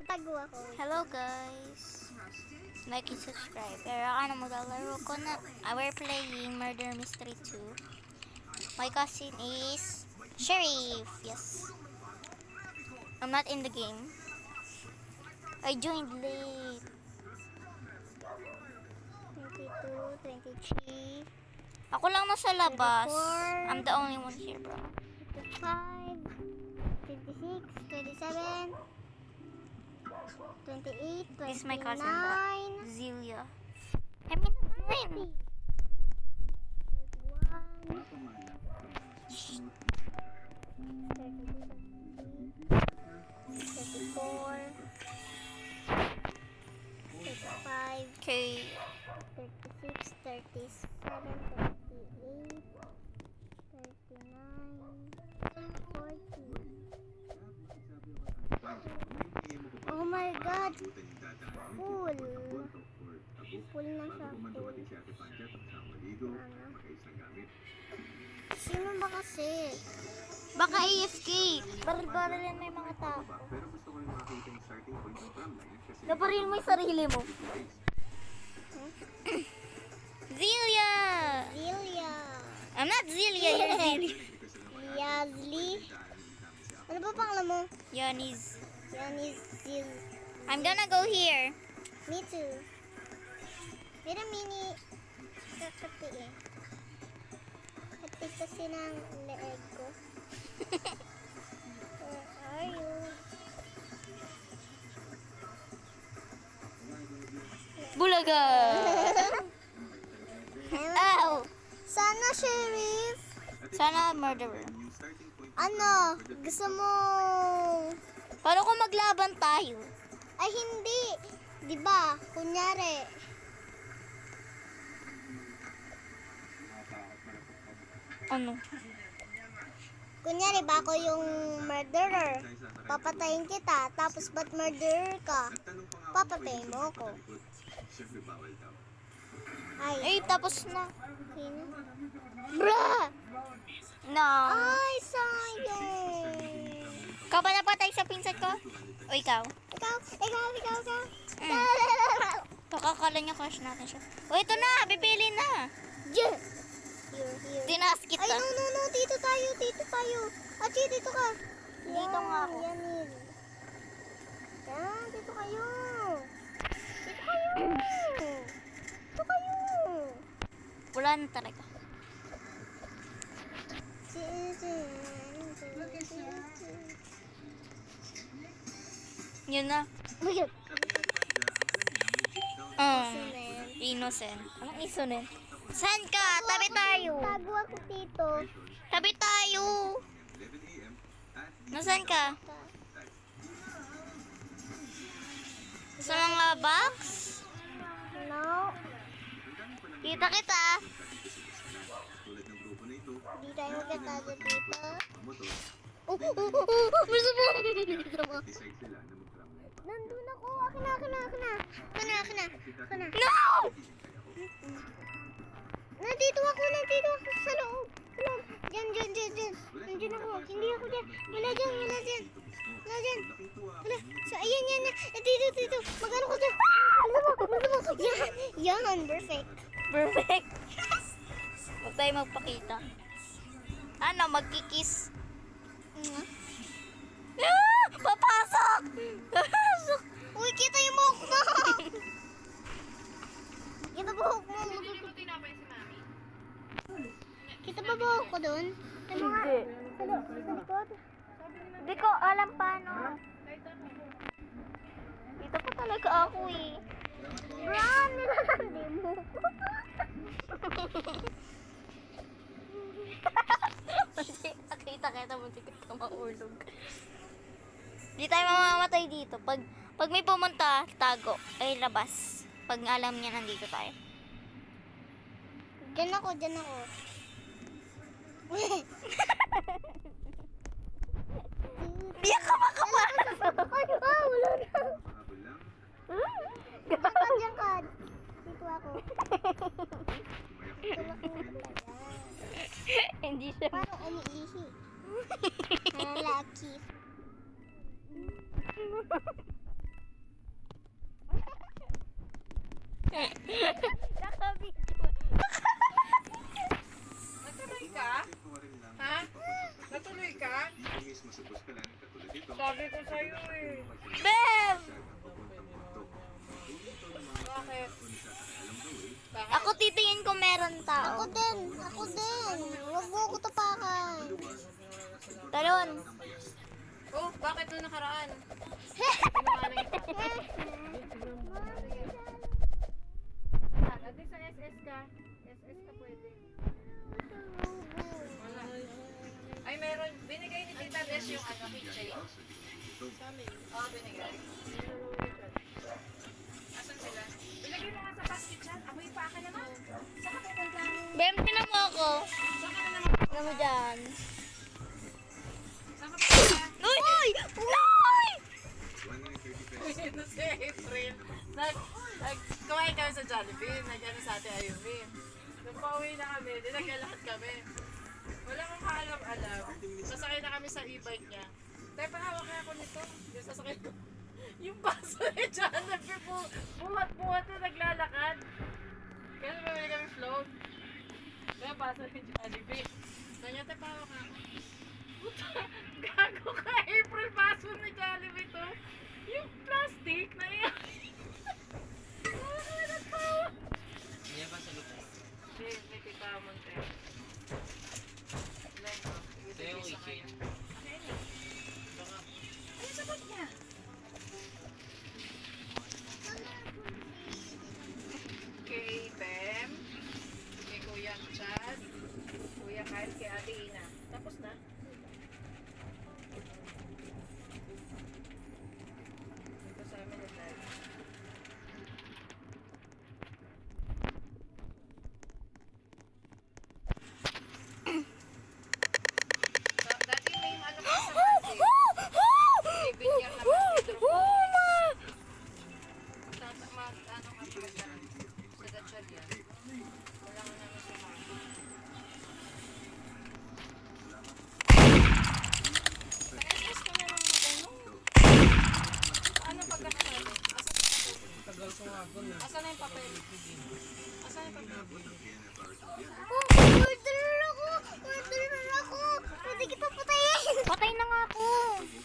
Tago ako. Hello guys, like and subscribe. Pero ano mo laro ko na, we're playing Murder Mystery 2. My cousin is Sheriff. Yes, I'm not in the game. I joined late. 22, 23, Ako lang nasa labas. 24. I'm the only one here, bro. 25, 26, 27, 28, 29, This is my cousin, Zelia. I'm in the game. 34, 35, Okay. 36, 37, 38, 39, 40. Oh my God! Full. Full na siya. Full. Ano? Sino ba kasi? Baka AFK. Baril-barilin mo yung mga tao. Nabaril mo yung sarili mo. Zelia! Lilia. I'm not Zelia, you're Zelia. Yazli. Ano ba pangalan mo? Yanis. Yan is Zil. I'm gonna go here. Me too. Pero mini kakati eh. Kati kasi ng leeg ko. Where are you? Bulaga! Ow! Sana, Sheriff. Sana murderer. Ano? Gusto mo... Paano kung maglaban tayo? Ay, hindi. Diba? Kunyari. Ano? Kunyari ba ako yung murderer? Papatayin kita. Tapos ba't murderer ka? Papatayin mo ako. Ay. Eh, tapos na. Sino? Bruh! No. Ay, sayang. Ikaw ba napatay sa pinsan ko? O ikaw? Ikaw. Pakakala niya crush natin siya. O ito na, bibili na. Here. Tinaas Ay, kita. no. Dito tayo. Achi, dito ka. Dito nga ako. Yan. Yan, dito kayo. Dito kayo. Wala na talaga. Yun na. Bugyan. Innocent. Anong innocent? Saan ka? Tabi tayo. Tago ako dito. Tabi tayo. Nasaan ka? Sa mga box? No. Kita kita. Di tayo magkatago dito. Gusto mo? Nandun ako. Akin na. No! Nandito ako sa loob. Diyan. Nandiyan ako. Hindi ako dyan. Wala dyan. Wala. So, ayan. Dito. Magano ko dyan. Alam mo. Yan. Perfect. Perfect. Huwag tayo magpakita. Ano, magkikis. Ah! Papasok! Papasok! Uy, kita yung buhok mo. Kita buhok mo. Kita ba buhok ko doon? Hindi. Sa likod? Hindi ko alam paano. Dito pa talaga ako eh. Brown, nilalandi mo. Nakita kita mo, hindi ka maulog. Hindi tayo mamamatay dito. Pag may pumunta, tago. Ay, labas. Pag alam niya nandito tayo. Diyan ako. Hindi ka makapasok. Ay, wala na. Diyan ka. Dito ako. Hindi siya. Parang umiihi. Lalaki. Nakabidyo. Natuloy ka? Ha? Natuloy ka? Sabi ko sa'yo eh. Bem! Bakit? Ako titingin ko meron tao. Ako din. Huwag mo ako tapakan. Talon. Oh, bakit nung nakaraan? Pinuhanan kita. Ate sa SS ka. SS ka pwede. Wala. Ay, meron. Binigay ni Tita Des yung ano, keychain. Sa amin? Oo, binigay. Asan sila? Ilagay mo nga sa basket dyan. Amoy pa ka naman. Saan ka pupunta? Bem, tinan mo ako. Saan ka na naman? Ano mo dyan? Saan ka pupunta? Uy! Uy! Ito si April. Kumain kami sa Jollibee. Nag-ano sa Ate Ayumi. Nung pauwi na kami, di naglalakad kami. Wala kang kaalam-alam. Sasakay na kami sa e-bike niya. Tay, pahawak na ako nito. Di sasakay ko. Yung baso ni Jollibee po, buhat-buhat na naglalakad. Kasi bumili kami float. Kaya baso ni Jollibee. Kanya, tay, pahawak na ako. Puta, gago ka, April, baso ni Jollibee to. Yung plastic na iyan. Nakakatawa. Niya ba sa lupa? Hindi, may Tita Monte. Ilan ko? Ito yung keychain. Baka. Ay, sagot niya. Kay Bem, kay Kuya Chad, Kuya Kyle, kay Ate Ina. Tapos na. Ito sa amin na tayo. Dati may ano pa sa market. May binyag na market. Ano ka pala dyan? Sa Dachal yan. Wala nga namin sa market. Sa SS ko na lang mag-ano. Anong pagkakasabi? Tagal ko nga ako na. Asan na yung papel? Asan na yung papel? Order ako. Pwede kita patayin. Patay na nga ako.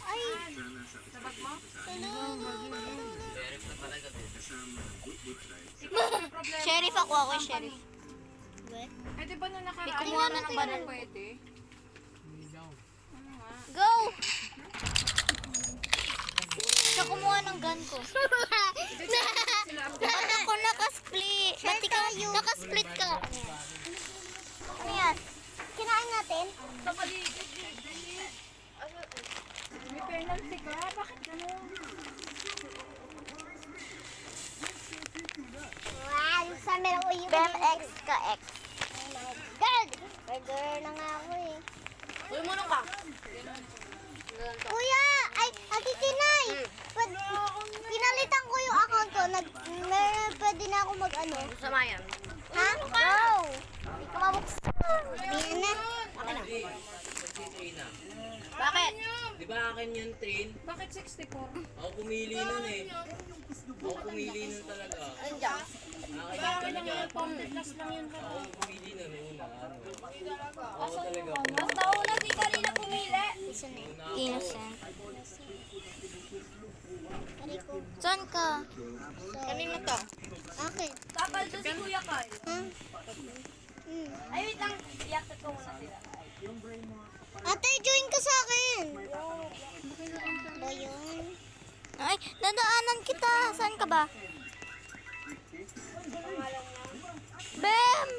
Ay, Sa bag mo? Sheriff na talaga din. Problema. Sheriff ako yung sheriff. Eh, di ba nung nakaraan? May kumuha na ng Ano banal. pwede? Hindi daw. Ano nga? Go! Siya kumuha ng gun ko. Sila ang Ba't ako nakasplit? Ba't ikaw nakasplit ka? Ano yan? kinain natin. sa paligid. Ano? May penalty ka? Bakit gano'n? Wow, sa meron uyo. Bem X ka X. Oh my God. Order na nga ako eh. Uy, muna ka. Kuya! Ay, Ate Tinay! Pinalitan ko yung account ko. Pwede na ako mag-ano. Sama yan. Ha? Go! Hindi ka mabuksan. Yan na. Okay na. Si Trina. Bakit? Di ba akin yung train? Bakit 64? Ako pumili nun eh. Ako pumili nun talaga. Andiyan. Akin yung talaga. Last lang yun. Ako pumili nun una. Ako talaga. Basta una si Kalina pumili. Una Innocent. Aray ko. Saan ka? Kanina to. Akin. Papaldo si Kuya Kyle. Ha? Ay, wait lang. Iyak ko muna sila. Ate, join ka sa akin. Ba yun? Ay, dadaanan kita. Saan ka ba? Bem!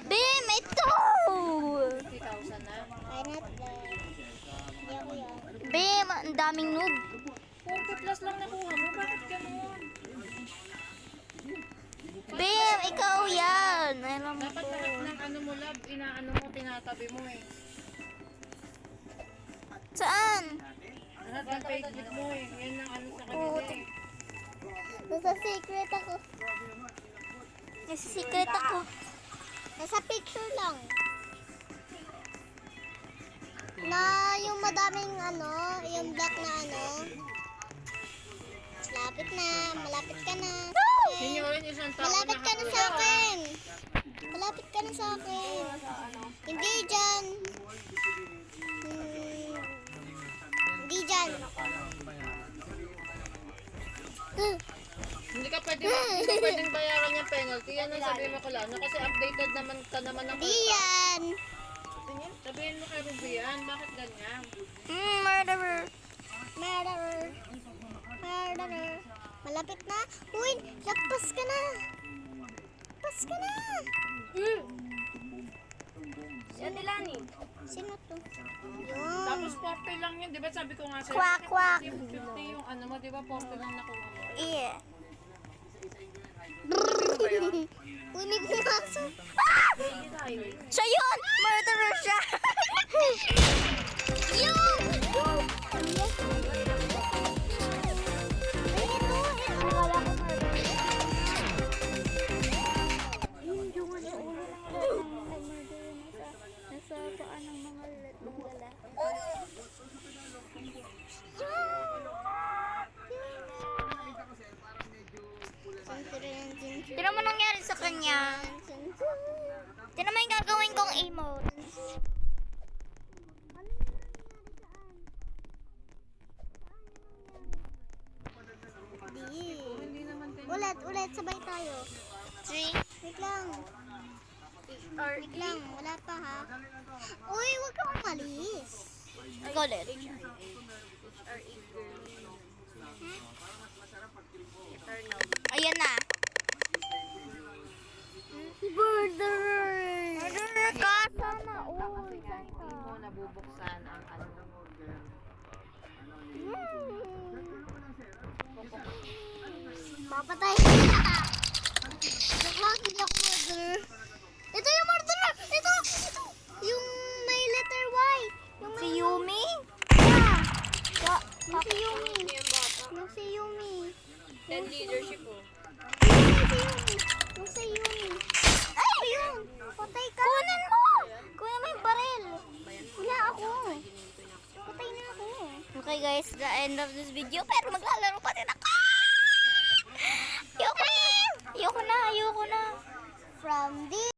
Bem, ito! 3,000 na. Kaya natin. Hindi ako yan. Bem, ang daming noob. 40 plus lang nakuha mo. Bakit gano'n? Bem, ikaw yan. Alam mo Dapat ko. lahat ng ano mo, love, inaano mo, tinatabi mo eh. Saan? Lahat ng page mo eh. Yan ang ano sa Oo, kanila eh. Nasa secret ako. Nasa secret ako. Nasa picture lang. Na yung madaming ano, yung black na ano. Slap. Malapit na. Malapit ka na. Yun yung isang tao Malapit ka na sa akin. Malapit ka na sa akin. Hindi dyan. Hindi dyan. Hindi ka pwedeng bayaran yung penalty. Yan ang sabihin mo ko lang. Kasi updated naman ka naman ng Hindi yan. Tingin, sabihin mo kay Rubian, bakit ganyan? Murderer. Murderer. Murderer. Malapit na. Uy, lagpas ka na. Lagpas ka na. Yan Dilani. Sino to? Yun. Tapos 40 lang yun, di ba sabi ko nga sa'yo? Quack, quack. 50 yung ano mo, di ba 40 lang nakuha mo? Yeah. Uy, may pumasok. Siya yun! Murderer siya! Yun! Ay, ito. Wala ko murderer. Yung ano, ulo ng nasa paan ng mga lalaki. Tinan mo nangyari sa kanya. Tinan mo yung gagawin kong emote. Di. Ulit, ulit. Sabay tayo. 3 Wait lang. or Wait lang. Wala pa ha. Uy, huwag kang umalis. Ikaw ulit. Ayan na. Murderer. Murderer ka! Sana all. Kasi nga, hindi mo nabubuksan ang ano. Papatay kita. Bakit hindi ako murderer? Ito yung murderer. Ito. Yung may letter Y. Yung Si Yumi? Yung si Yumi. Yung si Yumi. Then leadership po. Yung si Yumi. Ay! Ayun. Patay ka. Kunin mo! Kunin mo yung baril. Wala ako. Patay na ako. Okay guys, the end of this video. Pero maglalaro pa din ako. Ayoko na. Ayoko na. From this